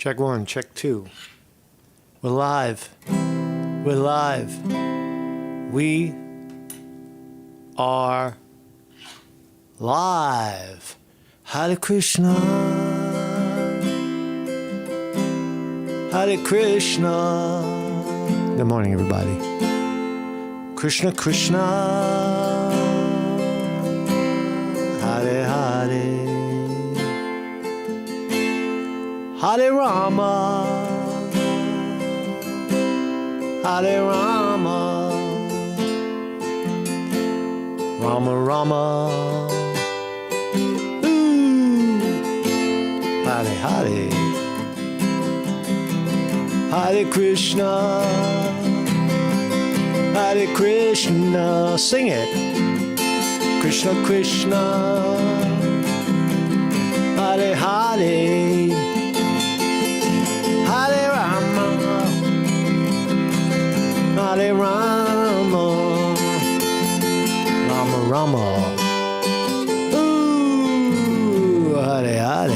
Check one, check two. We're live. We're live. We are live. Hare Krishna. Hare Krishna. Good morning, everybody. Krishna Krishna. Hare Hare. Hare Rama, Hare Rama, Rama Rama, ooh, Hare Hare, Hare Krishna, Hare Krishna, sing it, Krishna Krishna, Hare Hare. Hare Rama, Hare Rama, Rama Rama, ooh, Hare Hare.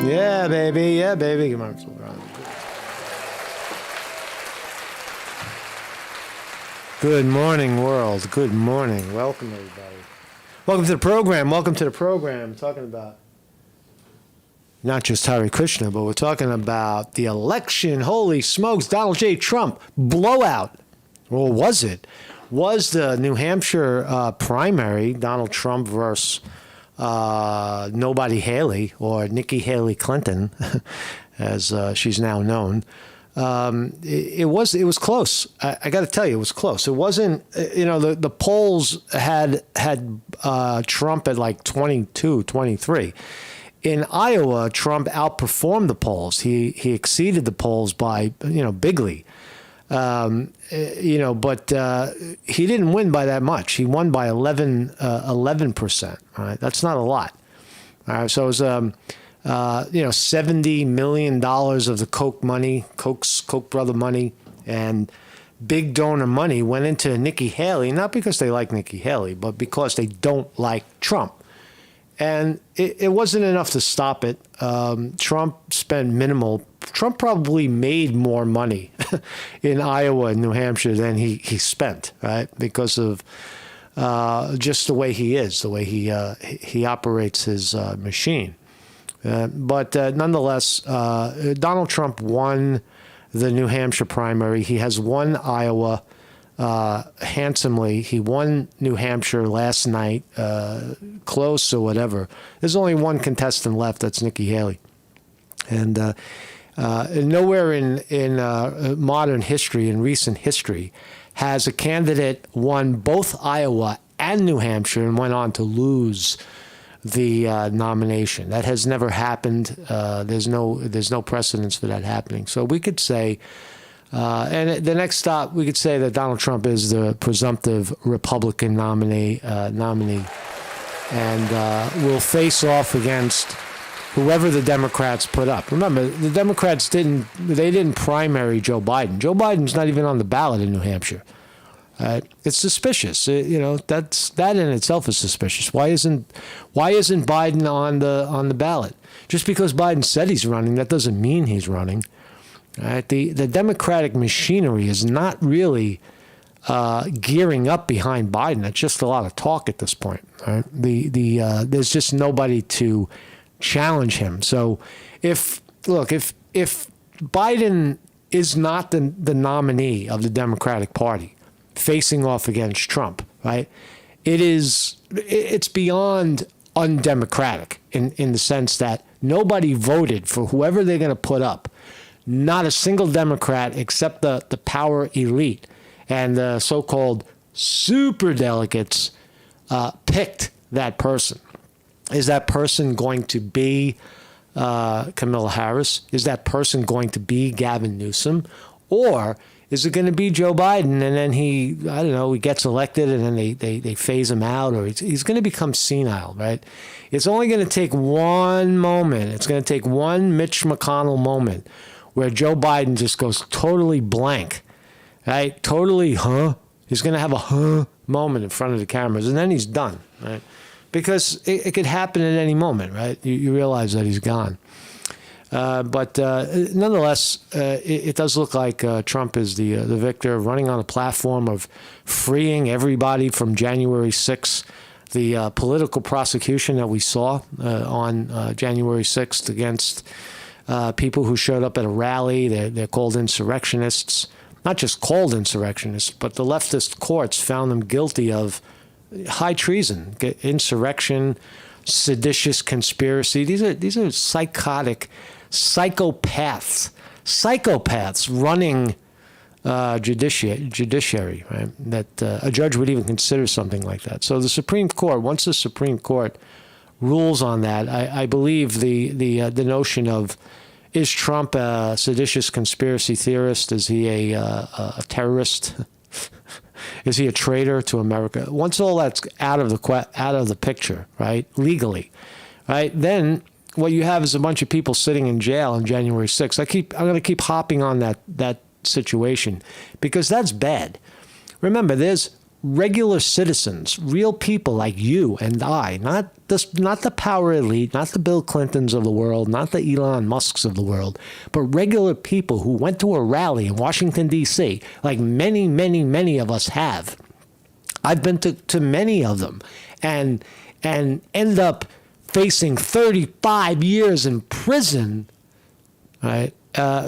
Yeah, baby, come on. Good morning, world. Good morning. Welcome, everybody. Welcome to the program. Talking about not just Hare Krishna, but we're talking about the election. Holy smokes, Donald J. Trump blowout. Well, was it? Was the New Hampshire primary, Donald Trump versus Nobody Haley, or Nikki Haley-Clinton, as she's now known. It was close. I got to tell you, it was close. It wasn't, the polls had Trump at like 22, 23. In Iowa, Trump outperformed the polls. He exceeded the polls by, bigly. But he didn't win by that much. He won by 11%. All right, that's not a lot. All right, so it was $70 million of the Koch brother money, and big donor money went into Nikki Haley, not because they like Nikki Haley, but because they don't like Trump. And it wasn't enough to stop it. Trump spent minimal. Trump probably made more money in Iowa and New Hampshire than he spent, right? Because of just the way he is, the way he operates his machine. But nonetheless, Donald Trump won the New Hampshire primary. He has won Iowa handsomely. He won New Hampshire last night, close or whatever. There's only one contestant left. That's Nikki Haley. And nowhere in modern history, in recent history, has a candidate won both Iowa and New Hampshire and went on to lose the nomination. That has never happened. There's no precedence for that happening. So we could say, and the next stop, we could say that Donald Trump is the presumptive Republican nominee, and will face off against whoever the Democrats put up. Remember, the Democrats didn't primary Joe Biden. Joe Biden's not even on the ballot in New Hampshire. It's suspicious. That in itself is suspicious. Why isn't Biden on the ballot? Just because Biden said he's running, that doesn't mean he's running. Right? The Democratic machinery is not really gearing up behind Biden. It's just a lot of talk at this point. Right? There's just nobody to challenge him. So if Biden is not the nominee of the Democratic Party facing off against Trump, right? It's beyond undemocratic in the sense that nobody voted for whoever they're going to put up. Not a single Democrat except the power elite and the so-called superdelegates picked that person. Is that person going to be Kamala Harris? Is that person going to be Gavin Newsom? Or is it going to be Joe Biden and then he gets elected and then they phase him out, or he's going to become senile, right? It's only going to take one moment. It's going to take one Mitch McConnell moment where Joe Biden just goes totally blank, right? Totally, He's going to have a moment in front of the cameras, and then he's done, right? because it could happen at any moment, right? You realize that he's gone. But nonetheless, it does look like Trump is the victor, running on a platform of freeing everybody from January 6th. The political prosecution that we saw on January 6th against people who showed up at a rally, they're called insurrectionists. Not just called insurrectionists, but the leftist courts found them guilty of high treason, insurrection, seditious conspiracy. These are psychotic psychopaths running judiciary, right? That a judge would even consider something like that. So the Supreme Court, once the Supreme Court rules on that, I believe the notion of, is Trump a seditious conspiracy theorist? Is he a terrorist? Is he a traitor to America? Once all that's out of the picture, right, legally, right, then what you have is a bunch of people sitting in jail on January 6th. I'm going to keep hopping on that situation because that's bad. Remember, there's regular citizens, real people like you and I, not the power elite, not the Bill Clintons of the world, not the Elon Musks of the world, but regular people who went to a rally in Washington, D.C., like many, many, many of us have. I've been to many of them and end up facing 35 years in prison, right,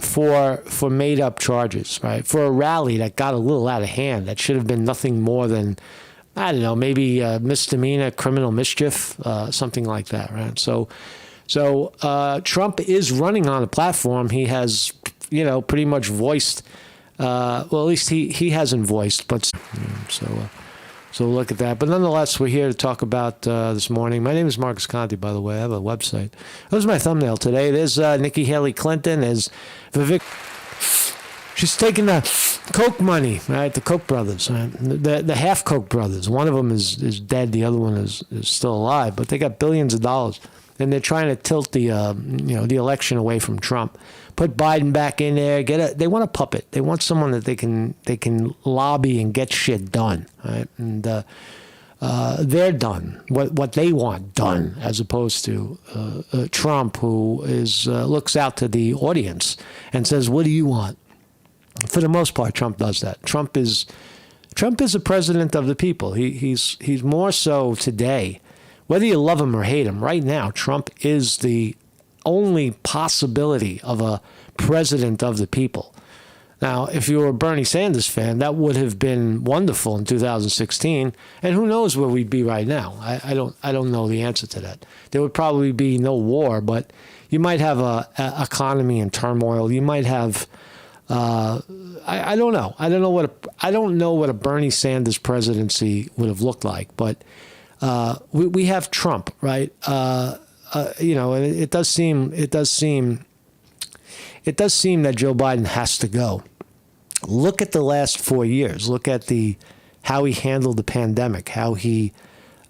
for made-up charges, right, for a rally that got a little out of hand, that should have been nothing more than, I don't know, maybe misdemeanor, criminal mischief, something like that, right? So Trump is running on a platform. He has, pretty much voiced, well, at least he hasn't voiced, but so we'll look at that. But nonetheless, we're here to talk about this morning. My name is Marcus Conte, by the way. I have a website. That was my thumbnail today. There's Nikki Haley-Clinton. There's Vivek. She's taking the Koch money, right? The Koch brothers, right? The half Koch brothers. One of them is dead. The other one is still alive. But they got billions of dollars, and they're trying to tilt the the election away from Trump. Put Biden back in there. They want a puppet. They want someone that they can lobby and get shit done, right? And they're done. What they want done, as opposed to Trump, who looks out to the audience and says, "What do you want?" For the most part, Trump does that. Trump is a president of the people. He's more so today, whether you love him or hate him. Right now, Trump is the only possibility of a president of the people. Now, if you were a Bernie Sanders fan, that would have been wonderful in 2016, and who knows where we'd be right now. I don't know the answer to that. There would probably be no war, but you might have a economy in turmoil. You might have I don't know. I don't know what a Bernie Sanders presidency would have looked like, but we have Trump, right? And it does seem that Joe Biden has to go. Look at the last 4 years. Look at how he handled the pandemic, how he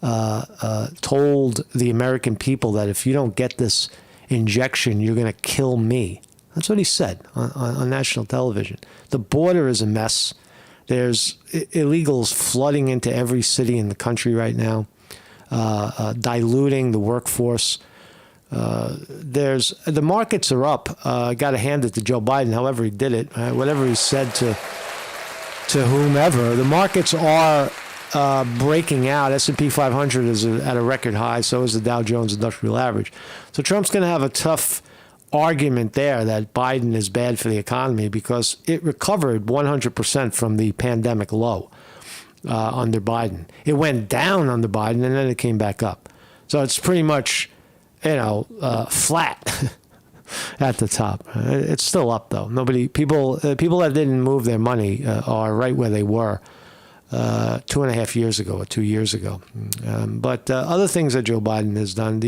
told the American people that if you don't get this injection, you're going to kill me. That's what he said on national television. The border is a mess. There's illegals flooding into every city in the country right now, diluting the workforce. The markets are up. I got to hand it to Joe Biden, however he did it, whatever he said to whomever. The markets are breaking out. S&P 500 is at a record high. So is the Dow Jones Industrial Average. So Trump's going to have a tough argument there that Biden is bad for the economy because it recovered 100% from the pandemic low under Biden. It went down under Biden and then it came back up. So it's pretty much flat at the top. It's still up though. People that didn't move their money are right where they were 2.5 years ago or 2 years ago. But other things that Joe Biden has done,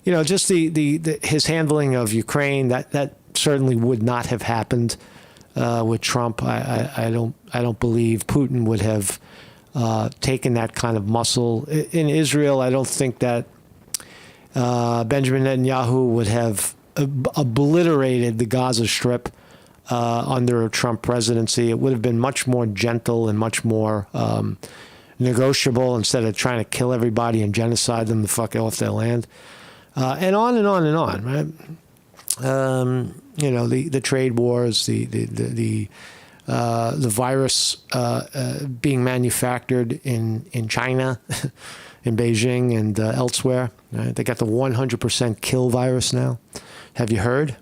just his handling of Ukraine, that certainly would not have happened with Trump. I don't believe Putin would have taken that kind of muscle in Israel. I don't think that Benjamin Netanyahu would have obliterated the Gaza Strip under a Trump presidency. It would have been much more gentle and much more negotiable instead of trying to kill everybody and genocide them the fuck off their land. And on and on and on, right? The trade wars, the virus being manufactured in China, in Beijing and elsewhere. Right? They got the 100% kill virus now. Have you heard?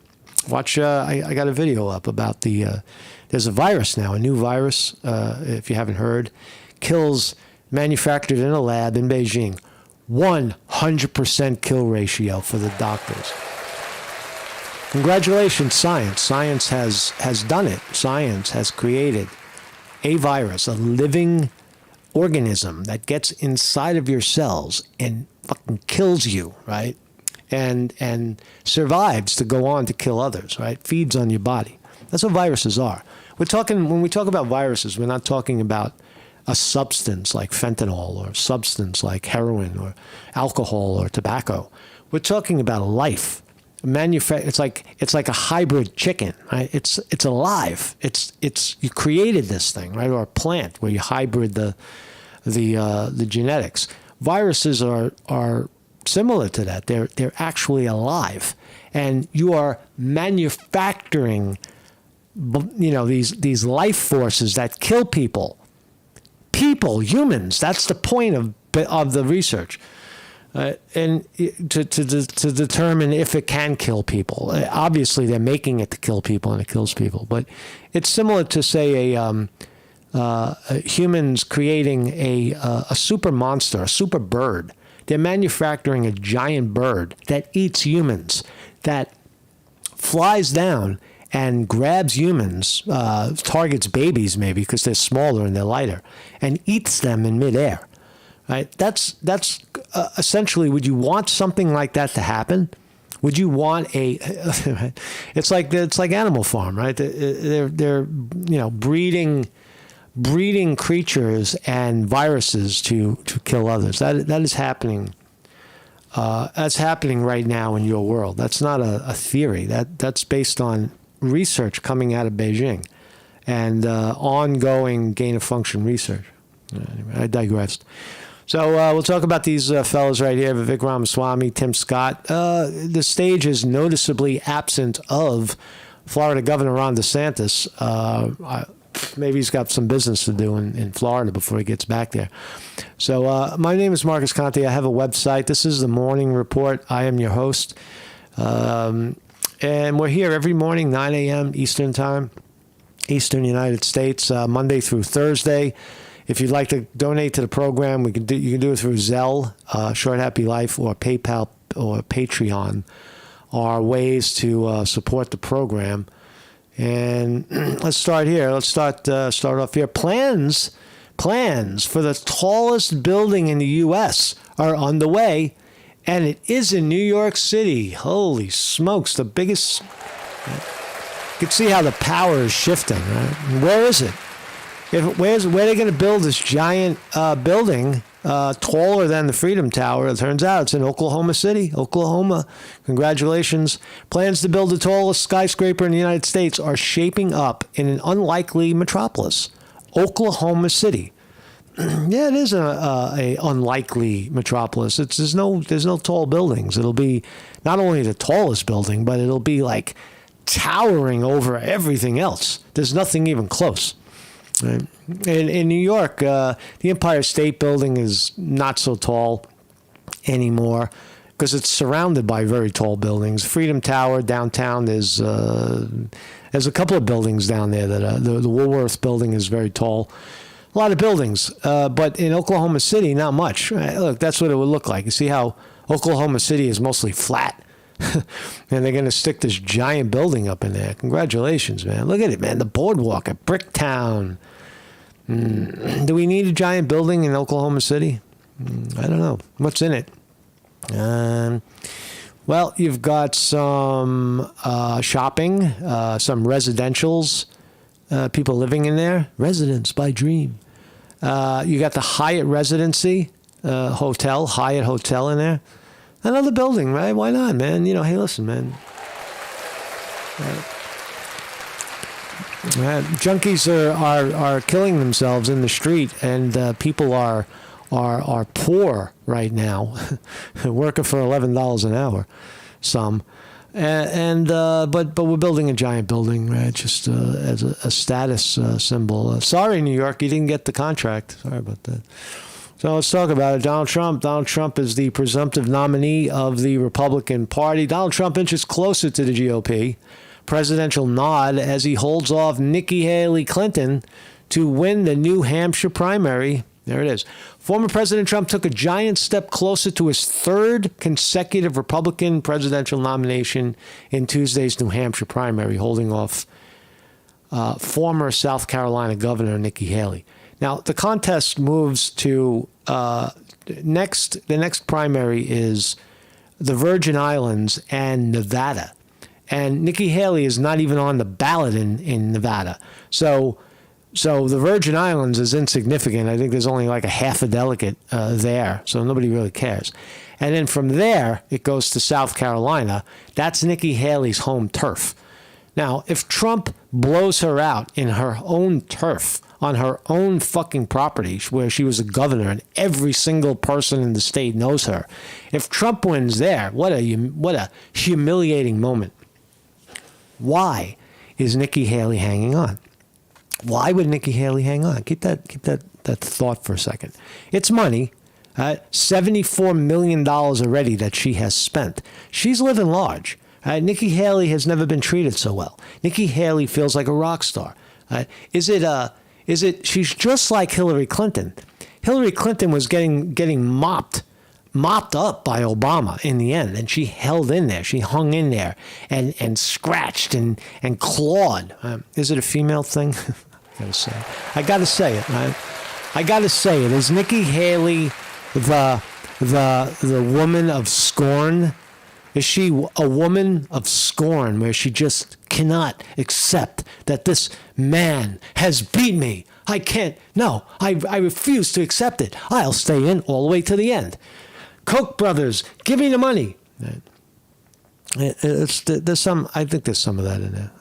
Watch. I got a video up about there's a virus now, a new virus. If you haven't heard, kills manufactured in a lab in Beijing. 100% kill ratio for the doctors. Congratulations, science. Science has done it. Science has created a virus, a living organism that gets inside of your cells and fucking kills you, right? And survives to go on to kill others, right? Feeds on your body. That's what viruses are. When we talk about viruses, we're not talking about a substance like fentanyl or substance like heroin or alcohol or tobacco. We're talking about a life. It's like a hybrid chicken, right? It's alive. You created this thing, right? Or a plant where you hybrid the genetics. Viruses are similar to that. They're actually alive, and you are manufacturing, these life forces that kill people. Humans. That's the point of the research, and to determine if it can kill people. Obviously, they're making it to kill people, and it kills people. But it's similar to say humans creating a super monster, a super bird. They're manufacturing a giant bird that eats humans, that flies down and grabs humans, targets babies maybe because they're smaller and they're lighter, and eats them in midair. Right? That's essentially. Would you want something like that to happen? Would you want It's like Animal Farm, right? They're breeding creatures and viruses to kill others. That is happening. That's happening right now in your world. That's not a theory. That's based on research coming out of Beijing and ongoing gain-of-function research. Anyway, I digressed. So we'll talk about these fellows right here, Vivek Ramaswamy, Tim Scott. The stage is noticeably absent of Florida Governor Ron DeSantis. Maybe he's got some business to do in Florida before he gets back there. So my name is Marcus Conte. I have a website. This is the Morning Report. I am your host. And we're here every morning, 9 a.m. Eastern Time, Eastern United States, Monday through Thursday. If you'd like to donate to the program, you can do it through Zelle, Short Happy Life, or PayPal or Patreon are ways to support the program. And let's start here. Let's start off here. Plans for the tallest building in the U.S. are underway, and it is in New York City. Holy smokes, the biggest. You can see how the power is shifting, right? Where is it? Where are they going to build this giant building taller than the Freedom Tower? It turns out it's in Oklahoma City, Oklahoma. Congratulations. Plans to build the tallest skyscraper in the United States are shaping up in an unlikely metropolis, Oklahoma City. Yeah, it is a unlikely metropolis. There's no tall buildings. It'll be not only the tallest building, but it'll be like towering over everything else. There's nothing even close. Right. In New York, the Empire State Building is not so tall anymore because it's surrounded by very tall buildings. Freedom Tower downtown, there's a couple of buildings down there that the Woolworth Building is very tall. A lot of buildings, but in Oklahoma City, not much. Right? Look, that's what it would look like. You see how Oklahoma City is mostly flat? And they're going to stick this giant building up in there. Congratulations, man. Look at it, man. The boardwalk at Bricktown. Do we need a giant building in Oklahoma City? I don't know. What's in it? Well, you've got some shopping, some residentials, people living in there. Residence by Dream. You got the Hyatt Residency Hotel, Hyatt Hotel in there. Another building, right? Why not, man? Hey, listen, man. Junkies are killing themselves in the street, and people are poor right now, working for $11 an hour, some, but we're building a giant building, right? Just as a status symbol. Sorry, New York, you didn't get the contract. Sorry about that. So let's talk about it. Donald Trump. Donald Trump is the presumptive nominee of the Republican Party. Donald Trump inches closer to the GOP. Presidential nod as he holds off Nikki Haley-Clinton to win the New Hampshire primary. There it is. Former President Trump took a giant step closer to his third consecutive Republican presidential nomination in Tuesday's New Hampshire primary, holding off former South Carolina Governor Nikki Haley. Now, the contest moves to the next primary is the Virgin Islands and Nevada. And Nikki Haley is not even on the ballot in Nevada. So the Virgin Islands is insignificant. I think there's only like a half a delegate there, so nobody really cares. And then from there, it goes to South Carolina. That's Nikki Haley's home turf. Now, if Trump blows her out in her own turf, on her own fucking property where she was a governor and every single person in the state knows her, if Trump wins there, what a humiliating moment. Why is Nikki Haley hanging on? Why would Nikki Haley hang on? Keep that thought for a second. It's money. $74 million already that she has spent. She's living large. Nikki Haley has never been treated so well. Nikki Haley feels like a rock star. She's just like Hillary Clinton. Hillary Clinton was getting mopped up by Obama in the end, and she held in there. She hung in there and scratched and clawed. Is it a female thing? I gotta say it, man. I gotta say it. Is Nikki Haley the woman of scorn? Is she a woman of scorn where she just cannot accept that this man has beat me? I can't. No, I refuse to accept it. I'll stay in all the way to the end. Koch brothers, give me the money. There's some. I think there's some of that in there.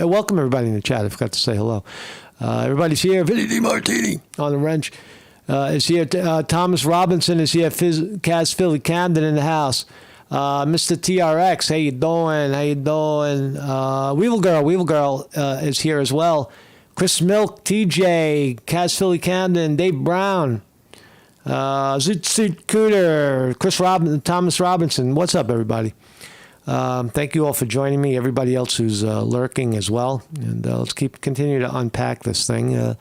Welcome everybody in the chat. I forgot to say hello. Everybody's here. Vinny DiMartini on the wrench is here. Thomas Robinson is here. Kaz Philly Camden in the house. Mr. TRX, how you doing? Weevil Girl is here as well. Chris Milk, TJ, Kaz Philly Camden, Dave Brown, Zoot Cooter, Thomas Robinson. What's up, everybody? Thank you all for joining me. Everybody else who's lurking as well. And let's continue to unpack this thing. As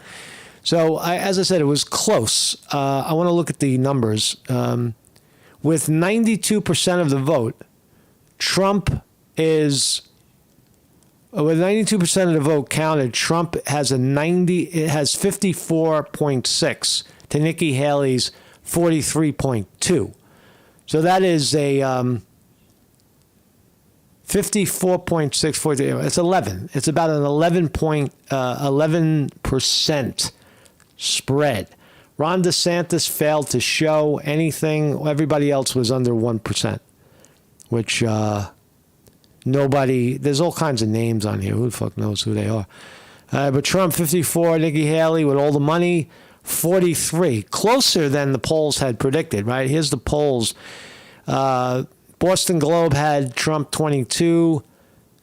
I said, it was close. I want to look at the numbers. With 92% of the vote, Trump is, with 92% of the vote counted, Trump has it has 54.6 to Nikki Haley's 43.2. So that is a 54.6, it's 11. It's about an 11% spread. Ron DeSantis failed to show anything. Everybody else was under 1%, which nobody, there's all kinds of names on here. Who the fuck knows who they are? But Trump, 54, Nikki Haley with all the money, 43. Closer than the polls had predicted, right? Here's the polls. Boston Globe had Trump 22.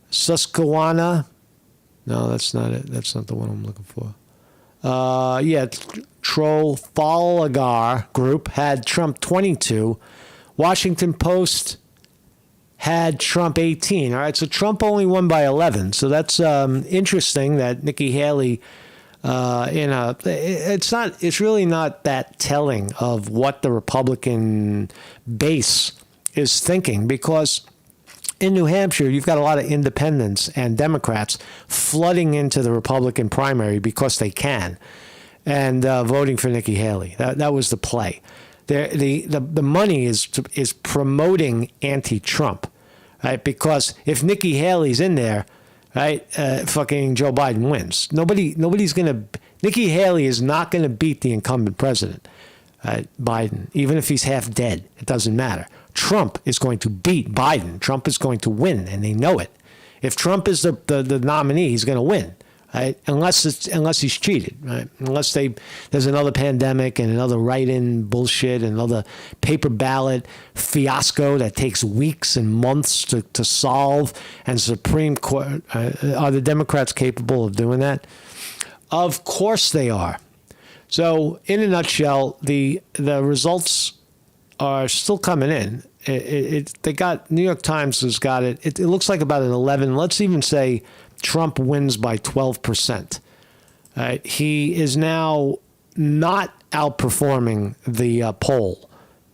Susquehanna. No, that's not it. That's not the one I'm looking for. Trafalgar Group had Trump 22. Washington Post had Trump 18. All right, so Trump only won by 11. So that's interesting that Nikki Haley, it's really not that telling of what the Republican base is thinking, because in New Hampshire, you've got a lot of independents and Democrats flooding into the Republican primary because they can, and voting for Nikki Haley. That was the play. The money is promoting anti-Trump, right? Because if Nikki Haley's in there, right, fucking Joe Biden wins. Nikki Haley is not gonna beat the incumbent president, Biden, even if he's half dead. It doesn't matter. Trump is going to beat Biden. Trump is going to win, and they know it. If Trump is the nominee, he's going to win, right? Unless he's cheated, right? Unless there's another pandemic and another write-in bullshit, and another paper ballot fiasco that takes weeks and months to solve, and Supreme Court, are the Democrats capable of doing that? Of course they are. So in a nutshell, the results are still coming in. They got, New York Times has got it. It looks like about an 11. Let's even say Trump wins by 12%. He is now not outperforming the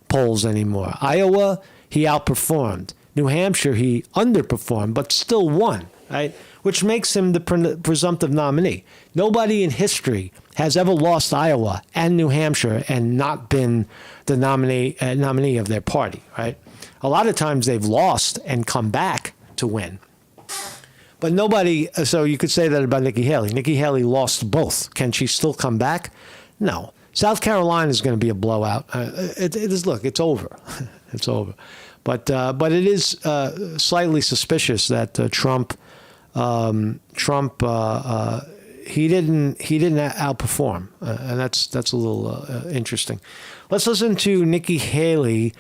polls anymore. Iowa, he outperformed. New Hampshire, he underperformed, but still won, right? Which makes him the presumptive nominee. Nobody in history has ever lost Iowa and New Hampshire and not been the nominee of their party, right? A lot of times they've lost and come back to win. But nobody, so you could say that about Nikki Haley. Nikki Haley lost both. Can she still come back? No. South Carolina is going to be a blowout. It is. Look, it's over. It's over. But it is slightly suspicious that Trump he didn't outperform, and that's a little interesting. Let's listen to Nikki Haley.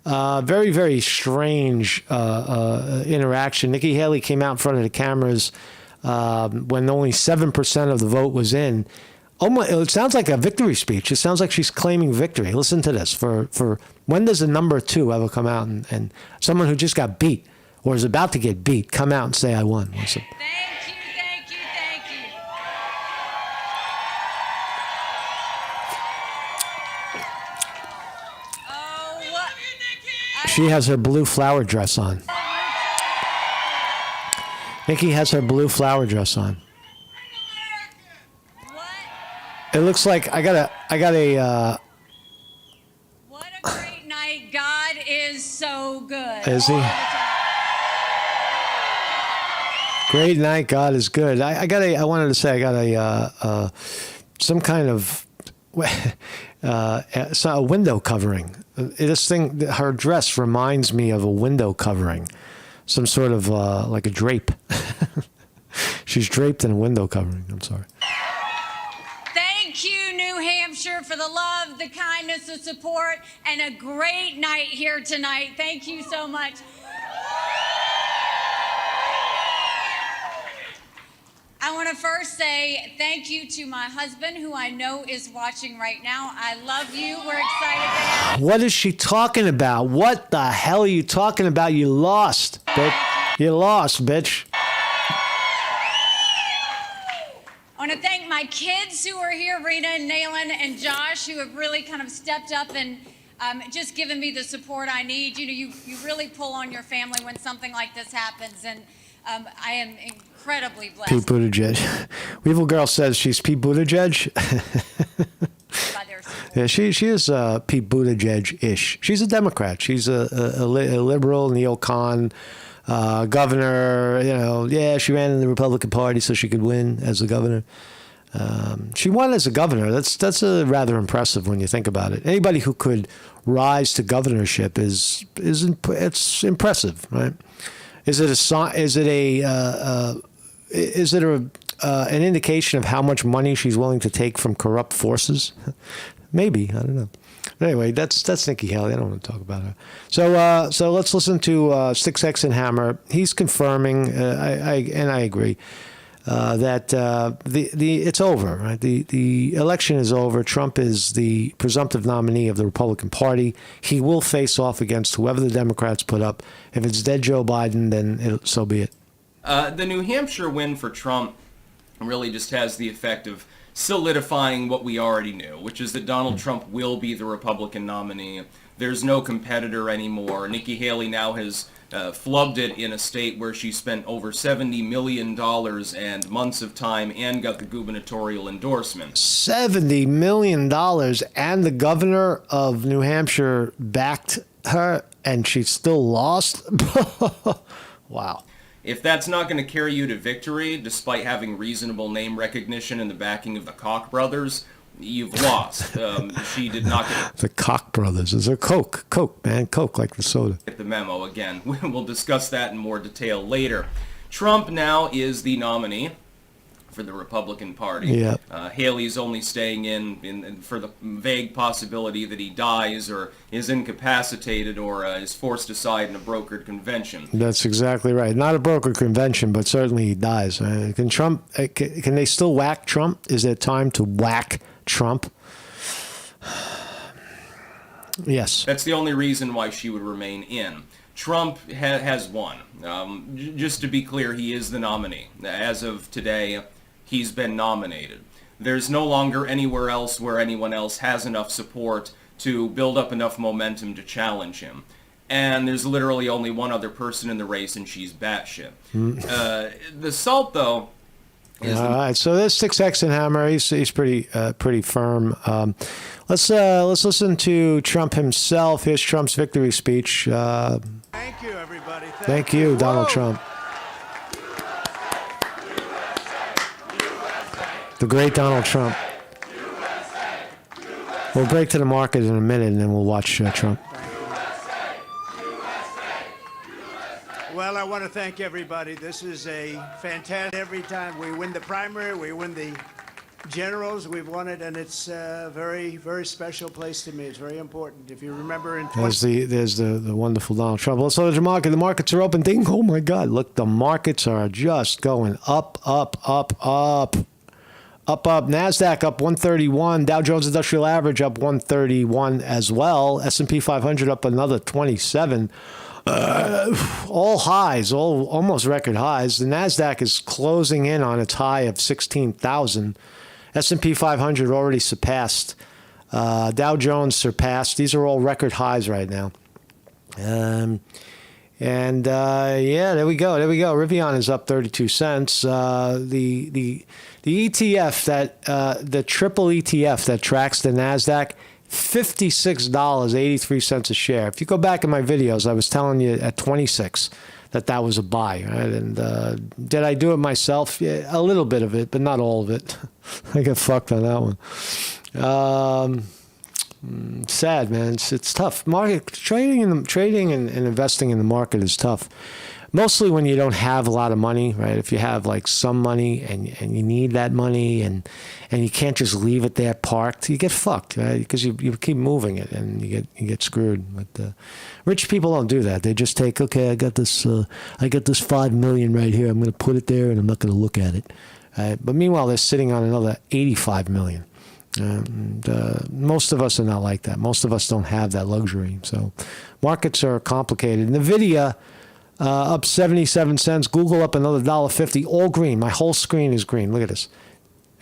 Very, very strange interaction. Nikki Haley came out in front of the cameras when only 7% of the vote was in. It sounds like a victory speech. It sounds like she's claiming victory. Listen to this. For when does a number 2 ever come out and someone who just got beat or is about to get beat come out and say, I won? Listen. Thank you. She has her blue flower dress on. Nikki has her blue flower dress on. What? It looks like I got a. What a great night! God is so good. Is he? Great night. God is good. I wanted to say I got a some kind of a window covering. This thing, her dress reminds me of a window covering, some sort of like a drape. She's draped in a window covering. I'm sorry. Thank you, New Hampshire, for the love, the kindness, the support, and a great night here tonight. Thank you so much. I want to first say thank you to my husband, who I know is watching right now. I love you. We're excited to have you. What is she talking about? What the hell are you talking about? You lost, bitch. You lost, bitch. I want to thank my kids who are here, Rena and Naylan and Josh, who have really kind of stepped up and just given me the support I need. You know, you really pull on your family when something like this happens, and I am incredibly blessed. Pete Buttigieg. Weevil Girl says she's Pete Buttigieg. Yeah, she is Pete Buttigieg-ish. She's a Democrat. She's a liberal, neocon governor. You know, yeah, she ran in the Republican Party so she could win as a governor. She won as a governor. That's rather impressive when you think about it. Anybody who could rise to governorship is impressive, right? Is it an indication of how much money she's willing to take from corrupt forces? Maybe, I don't know. But anyway, that's Nikki Haley. I don't want to talk about her. So let's listen to Sticks, X, and Hammer. He's confirming, I agree, that it's over. Right? The election is over. Trump is the presumptive nominee of the Republican Party. He will face off against whoever the Democrats put up. If it's dead Joe Biden, then so be it. The New Hampshire win for Trump really just has the effect of solidifying what we already knew, which is that Donald Trump will be the Republican nominee. There's no competitor anymore. Nikki Haley now has flubbed it in a state where she spent over $70 million and months of time and got the gubernatorial endorsement. $70 million, and the governor of New Hampshire backed her, and she still lost? Wow. If that's not going to carry you to victory, despite having reasonable name recognition and the backing of the Koch brothers, you've lost. She did not get the Koch brothers. Is there Coke, man, Coke, like the soda. Get the memo again. We'll discuss that in more detail later. Trump now is the nominee for the Republican Party. Yeah. Haley's only staying in for the vague possibility that he dies or is incapacitated or is forced aside in a brokered convention. That's exactly right. Not a brokered convention, but certainly he dies. Can Trump? Can they still whack Trump? Is there time to whack Trump? Yes. That's the only reason why she would remain in. Trump has won. Just to be clear, he is the nominee. As of today, he's been nominated. There's no longer anywhere else where anyone else has enough support to build up enough momentum to challenge him. And there's literally only one other person in the race, and she's batshit. The salt, though, is... All right, so there's 6X and Hammer. He's pretty firm. Let's listen to Trump himself. Here's Trump's victory speech. Thank you, everybody. Thank you, Donald Trump. The great Donald Trump. We'll break to the market in a minute, and then we'll watch Trump. Well, I want to thank everybody. This is a fantastic. Every time we win the primary, we win the generals, we've won it, and it's a very, very special place to me. It's very important. If you remember in... There's the wonderful Donald Trump. Let's look at the market. The markets are open. Ding. Oh, my God. Look, the markets are just going up, up, up, up. Up, up. NASDAQ up 131. Dow Jones Industrial Average up 131 as well. S&P 500 up another 27. All highs, all almost record highs. The NASDAQ is closing in on its high of 16,000. S&P 500 already surpassed. Dow Jones surpassed. These are all record highs right now. Yeah, there we go. Rivian is up 32 cents. The ETF the triple ETF that tracks the NASDAQ, $56.83 a share. If you go back in my videos, I was telling you at 26 that was a buy, right? And did I do it myself? Yeah, a little bit of it, but not all of it. I got fucked on that one. Sad, man. It's tough. Market trading and investing in the market is tough. Mostly when you don't have a lot of money, right? If you have like some money and you need that money and you can't just leave it there parked, you get fucked, right? Because you keep moving it and you get screwed. But rich people don't do that. They just take, okay, I got this $5 million right here. I'm going to put it there and I'm not going to look at it. But meanwhile, they're sitting on another $85 million. Most of us are not like that. Most of us don't have that luxury. So markets are complicated. NVIDIA up 77 cents. Google up another $1.50. All green. My whole screen is green. Look at this.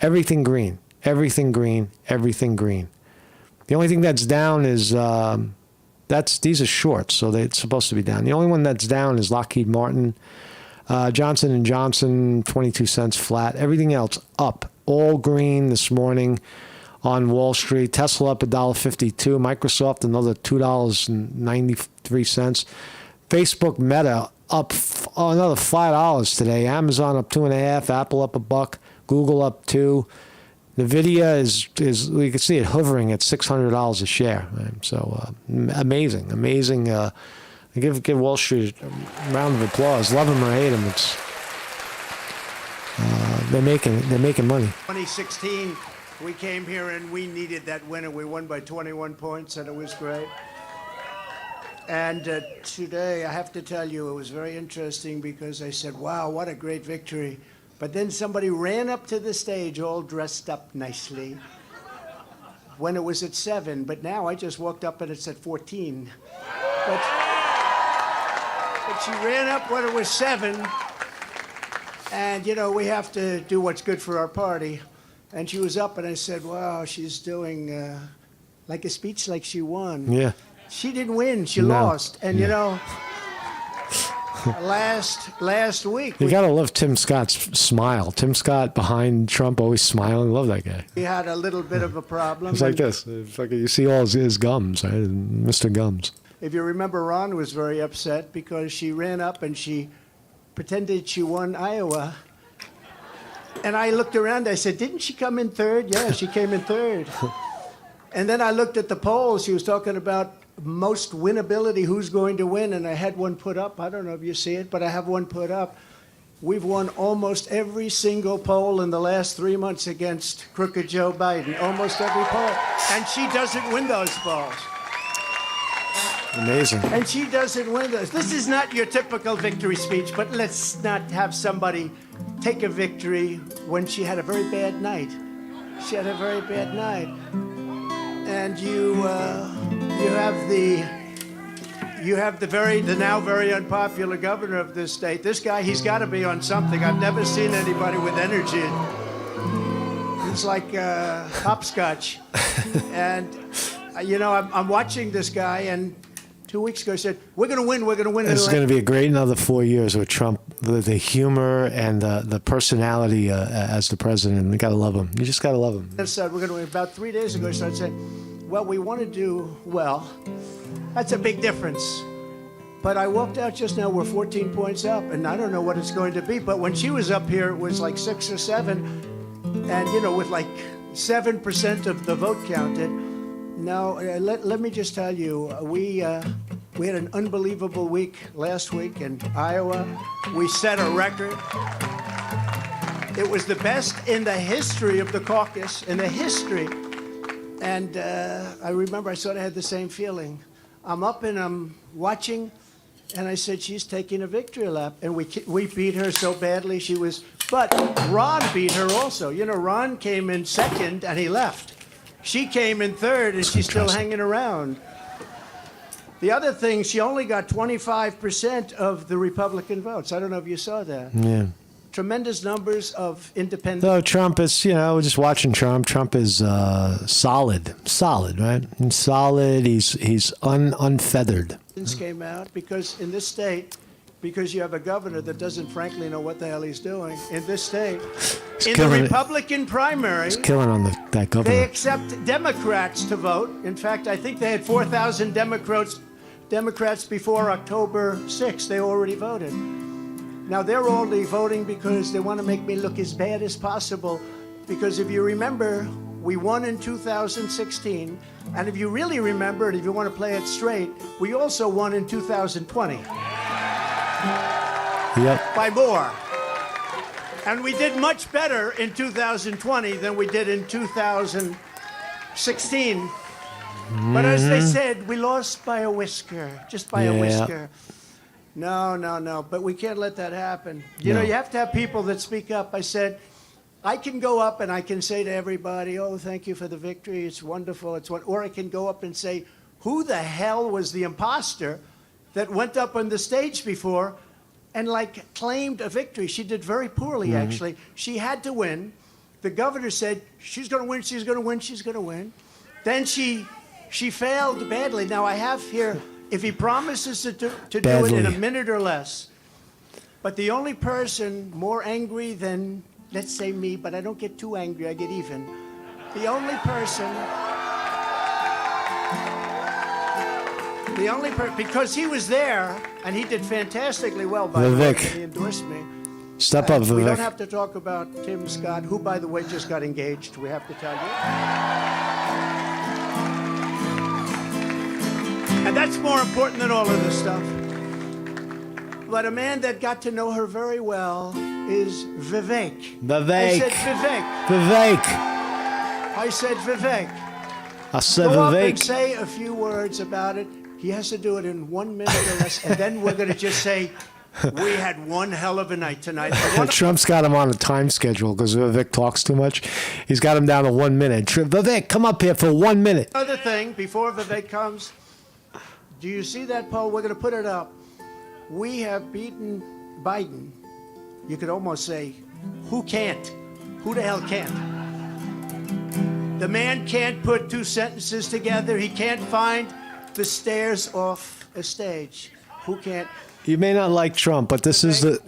Everything green. Everything green. Everything green. The only thing that's down is these are shorts, so it's supposed to be down. The only one that's down is Lockheed Martin. Johnson & Johnson, 22 cents flat. Everything else up. All green this morning on Wall Street. Tesla up $1.52. Microsoft another $2.93. Facebook Meta up another $5 today. Amazon up 2.5. Apple up $1. Google up 2. NVIDIA is you can see it hovering at $600 a share. Right? So amazing. Give Wall Street a round of applause. Love them or hate them, it's they're making money. 2016, we came here and we needed that win, and we won by 21 points, and it was great. And today, I have to tell you, it was very interesting because I said, wow, what a great victory. But then somebody ran up to the stage all dressed up nicely when it was at 7. But now I just walked up and it's at 14. But she ran up when it was 7. And, you know, we have to do what's good for our party. And she was up and I said, wow, she's doing like a speech like she won. Yeah. She didn't win. She lost. And, you know, last week. You got to love Tim Scott's smile. Tim Scott behind Trump, always smiling. Love that guy. We had a little bit of a problem. It's like this. You see all his gums, right? Mr. Gums. If you remember, Ron was very upset because she ran up and she pretended she won Iowa. And I looked around. I said, didn't she come in third? Yeah, she came in third. And then I looked at the polls. She was talking about most winnability, who's going to win, and I had one put up. I don't know if you see it, but I have one put up. we've won almost every single poll in the last 3 months against crooked Joe Biden. Almost every poll. And she doesn't win those polls. Amazing. And she doesn't win those. This is not your typical victory speech, but let's not have somebody take a victory when she had a very bad night. She had a very bad night. And you have the now very unpopular governor of this state. This guy, he's got to be on something. I've never seen anybody with energy. It's like hopscotch. And I'm watching this guy, and 2 weeks ago he said, "We're going to win. We're going to win." It's going to be a great another 4 years with Trump. The humor and the personality as the president. You got to love him. You just got to love him. And said, "We're going to win." About 3 days ago, he started saying, "Well, we want to do well." That's a big difference. But I walked out just now, we're 14 points up, and I don't know what it's going to be. But when she was up here, it was like 6 or 7, and, with like 7% of the vote counted. Now, let me just tell you, we had an unbelievable week last week in Iowa. We set a record. It was the best in the history of the caucus, in the history. And I remember I sort of had the same feeling. I'm up and I'm watching, and I said, she's taking a victory lap. And we beat her so badly. But Ron beat her also. Ron came in second, and he left. She came in third, and she's still hanging around. The other thing, she only got 25% of the Republican votes. I don't know if you saw that. Yeah. Tremendous numbers of independent. No, Trump is, we're just watching Trump. Trump is solid, right? He's solid. He's unfeathered. Came out because in this state, because you have a governor that doesn't frankly know what the hell he's doing. In this state, in the Republican primary, he's killing on that governor. They accept Democrats to vote. In fact, I think they had 4,000 Democrats before October 6th. They already voted. Now, they're only voting because they want to make me look as bad as possible. Because if you remember, we won in 2016. And if you really remember, and if you want to play it straight, we also won in 2020. Yep. By more. And we did much better in 2020 than we did in 2016. But as they said, we lost by a whisker, just by a whisker. No. But we can't let that happen. You have to have people that speak up. I said, I can go up and I can say to everybody, "Oh, thank you for the victory. It's wonderful. Or I can go up and say, who the hell was the imposter that went up on the stage before and claimed a victory?" She did very poorly, actually. She had to win. The governor said, she's going to win, she's going to win, she's going to win. Then she failed badly. Now, I have here, if he promises to do it in a minute or less, but the only person more angry than, let's say me, but I don't get too angry, I get even. The only person, because he was there, and he did fantastically well, by the way, he endorsed me. Step up, Vivek. We don't have to talk about Tim Scott, who, by the way, just got engaged, we have to tell you. And that's more important than all of this stuff. But a man that got to know her very well is Vivek. Vivek. I said Vivek. Vivek. I said Vivek. I said Go up Vivek. and say a few words about it. He has to do it in 1 minute or less, and then we're going to just say, we had one hell of a night tonight. Trump's got him on a time schedule because Vivek talks too much. He's got him down to 1 minute. Vivek, come up here for 1 minute. Another thing, before Vivek comes, do you see that poll? We're going to put it up. We have beaten Biden. You could almost say, who can't? Who the hell can't? The man can't put two sentences together. He can't find the stairs off a stage. Who can't? You may not like Trump, but this is the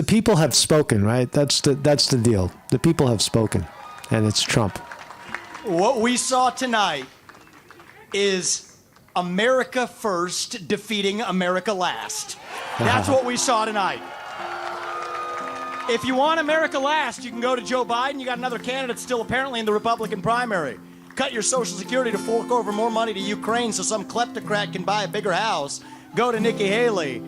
people have spoken, right? That's the deal. The people have spoken, and it's Trump. What we saw tonight is America first defeating America last. That's what we saw tonight. If you want America last, you can go to Joe Biden. You got another candidate still apparently in the Republican primary. Cut your Social Security to fork over more money to Ukraine so some kleptocrat can buy a bigger house. Go to Nikki Haley.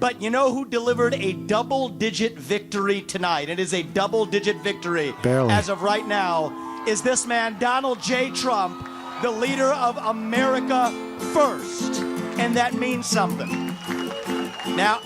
But you know who delivered a double-digit victory tonight? It is a double-digit victory. Barely. As of right now, is this man, Donald J. Trump, the leader of America First. And that means something. Now,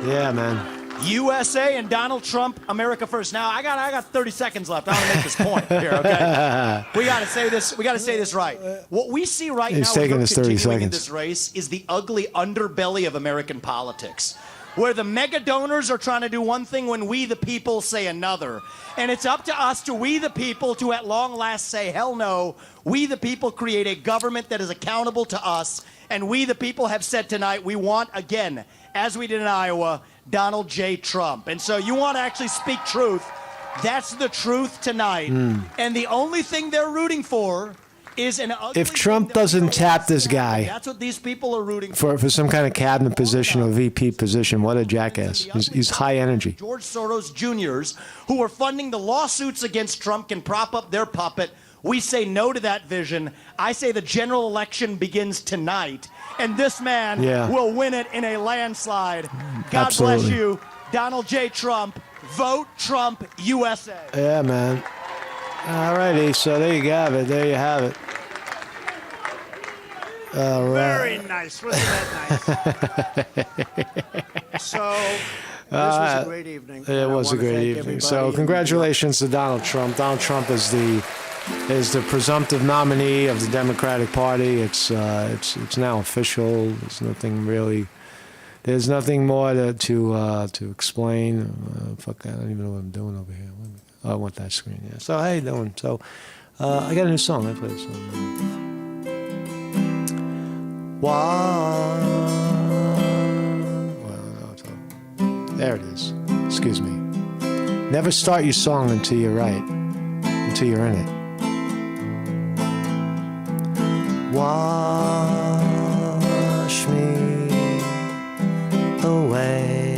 Yeah, man. USA and Donald Trump, America First. Now, I got 30 seconds left. I want to make this point here, okay? We got to say this. We got to say this right. What we see right He's now taking with his 30 continuing in seconds. this race is the ugly underbelly of American politics, where the mega donors are trying to do one thing when we, the people, say another. And it's up to us, to we, the people, to at long last say, hell no. We, the people, create a government that is accountable to us. And we, the people, have said tonight we want, again, as we did in Iowa, Donald J. Trump. And so you want to actually speak truth. That's the truth tonight. And the only thing they're rooting for is an ugly If Trump thing that we doesn't don't tap this understand. guy That's what these people are rooting for. for some kind of cabinet position or VP position, what a jackass. He's high energy. George Soros Jr.'s, who are funding the lawsuits against Trump, can prop up their puppet. We say no to that vision. I say the general election begins tonight, and this man will win it in a landslide. God Absolutely. bless you, Donald J. Trump. Vote Trump, USA. Yeah, man. All righty, so there you have it. There you have it. All right. Very nice. Wasn't that nice? So, this was a great evening. It was a great evening. So congratulations to Donald Trump. Donald Trump is the presumptive nominee of the Democratic Party. It's now official. There's nothing really. There's nothing more to explain. Fuck, I don't even know what I'm doing over here. Oh, I want that screen. Yeah. So how you doing? So I got a new song. I play this song. There it is. Excuse me. Never start your song until you're right. Until you're in it. Wash me away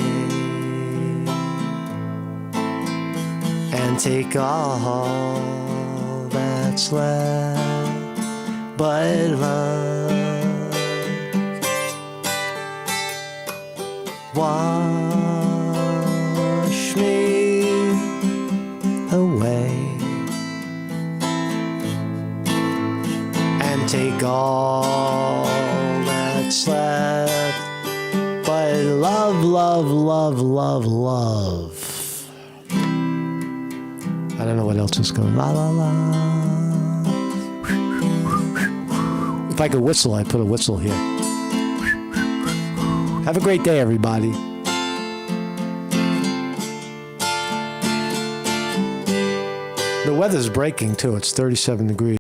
and take all that's left but love. Wash me away and take all that's left but love, love, love, love, love. I don't know what else is going. La la la. If I could whistle, I'd put a whistle here. Have a great day, everybody. The weather's breaking too. It's 37 degrees.